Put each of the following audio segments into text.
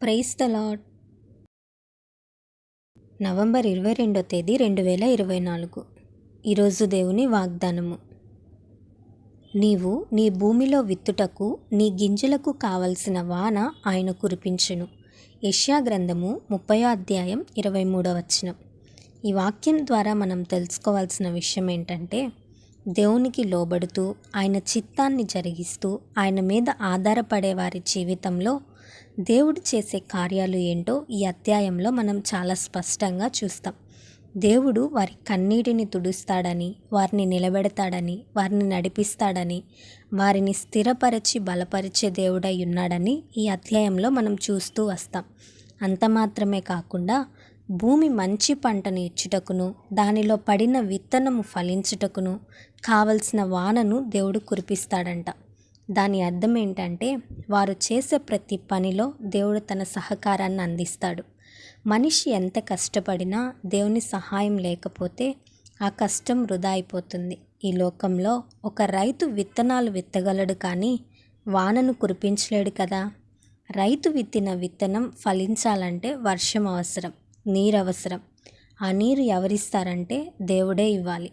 Praise the lord. November 22వ తేదీ 2024. ఈరోజు దేవుని వాగ్దానము. నీవు నీ భూమిలో విత్తుటకు నీ గింజలకు కావలసిన వాన ఆయన కురిపించును. యెషయా గ్రంథము 30వ అధ్యాయం 23వ వచనం. ఈ వాక్యం ద్వారా మనం తెలుసుకోవాల్సిన విషయం ఏంటంటే, దేవునికి లోబడుతూ ఆయన చిత్తాన్ని జరిగిస్తూ ఆయన మీద ఆధారపడే వారి జీవితంలో దేవుడు చేసే కార్యాలు ఏంటో ఈ అధ్యాయంలో మనం చాలా స్పష్టంగా చూస్తాం. దేవుడు వారి కన్నీటిని తుడుస్తాడని, వారిని నిలబెడతాడని, వారిని నడిపిస్తాడని, వారిని స్థిరపరిచి బలపరిచే దేవుడై ఉన్నాడని ఈ అధ్యాయంలో మనం చూస్తూ వస్తాం. అంత మాత్రమే కాకుండా భూమి మంచి పంటను ఇచ్చుటకును, దానిలో పడిన విత్తనము ఫలించుటకును కావలసిన వానను దేవుడు కురిపిస్తాడంట. దాని అర్థం ఏంటంటే, వారు చేసే ప్రతి పనిలో దేవుడు తన సహకారాన్ని అందిస్తాడు. మనిషి ఎంత కష్టపడినా దేవుని సహాయం లేకపోతే ఆ కష్టం వృధా అయిపోతుంది. ఈ లోకంలో ఒక రైతు విత్తనాలు విత్తగలడు, కానీ వానను కురిపించలేడు కదా. రైతు విత్తిన విత్తనం ఫలించాలంటే వర్షం అవసరం, నీరు అవసరం. ఆ నీరు ఎవరిస్తారంటే దేవుడే ఇవ్వాలి.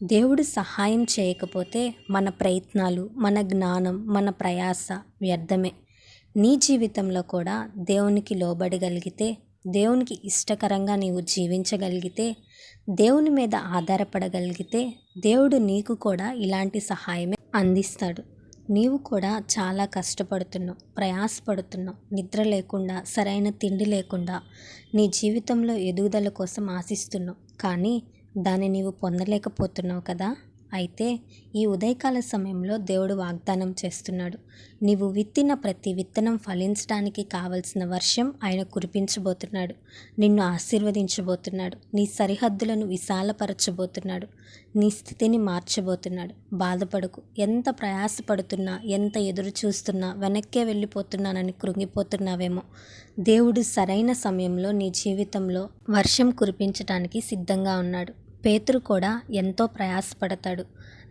దేవుడు సహాయం చేయకపోతే మన ప్రయత్నాలు, మన జ్ఞానం, మన ప్రయాస వ్యర్థమే. నీ జీవితంలో కూడా దేవునికి లోబడగలిగితే, దేవునికి ఇష్టకరంగా నీవు జీవించగలిగితే, దేవుని మీద ఆధారపడగలిగితే దేవుడు నీకు కూడా ఇలాంటి సహాయమే అందిస్తాడు. నీవు కూడా చాలా కష్టపడుతున్నావు, ప్రయాసపడుతున్నావు, నిద్ర లేకుండా, సరైన తిండి లేకుండా నీ జీవితంలో ఎదుగుదల కోసం ఆశిస్తున్నావు, కానీ దాన్ని నీవు పొందలేకపోతున్నావు కదా. అయితే ఈ ఉదయకాల సమయంలో దేవుడు వాగ్దానం చేస్తున్నాడు. నీవు విత్తిన ప్రతి విత్తనం ఫలించడానికి కావలసిన వర్షం ఆయన కురిపించబోతున్నాడు. నిన్ను ఆశీర్వదించబోతున్నాడు. నీ సరిహద్దులను విశాలపరచబోతున్నాడు. నీ స్థితిని మార్చబోతున్నాడు. బాధపడకు. ఎంత ప్రయాసపడుతున్నా, ఎంత ఎదురు చూస్తున్నా, వెనక్కే వెళ్ళిపోతున్నానని కృంగిపోతున్నావేమో, దేవుడు సరైన సమయంలో నీ జీవితంలో వర్షం కురిపించడానికి సిద్ధంగా ఉన్నాడు. పేతురు కూడా ఎంతో ప్రయాసపడతాడు,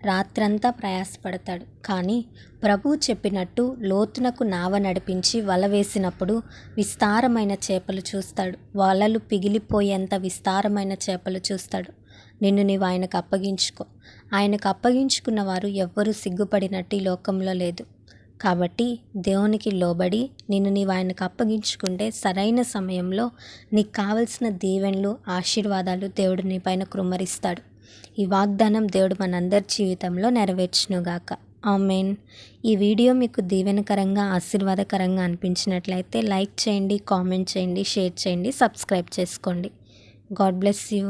రాత్రంతా ప్రయాసపడతాడు. కానీ ప్రభువు చెప్పినట్టు లోతునకు నావ నడిపించి వల వేసినప్పుడు విస్తారమైన చేపలు చూస్తాడు. వలలు పిగిలిపోయేంత విస్తారమైన చేపలు చూస్తాడు. నిన్ను నీవు ఆయనకు అప్పగించుకో. ఆయనకు అప్పగించుకున్న వారు ఎవ్వరూ సిగ్గుపడినట్టు ఈ లోకంలో లేదు. కాబట్టి దేవునికి లోబడి నిన్ను నీవు ఆయనకు అప్పగించుకుంటే సరైన సమయంలో నీకు కావలసిన దీవెనలు, ఆశీర్వాదాలు దేవుడు నీ పైన కుమ్మరిస్తాడు. ఈ వాగ్దానం దేవుడు మనందరి జీవితంలో నెరవేర్చునుగాక. ఆమేన్. ఈ వీడియో మీకు దీవెనకరంగా, ఆశీర్వాదకరంగా అనిపించినట్లయితే లైక్ చేయండి, కామెంట్ చేయండి, షేర్ చేయండి, సబ్స్క్రైబ్ చేసుకోండి. God bless you.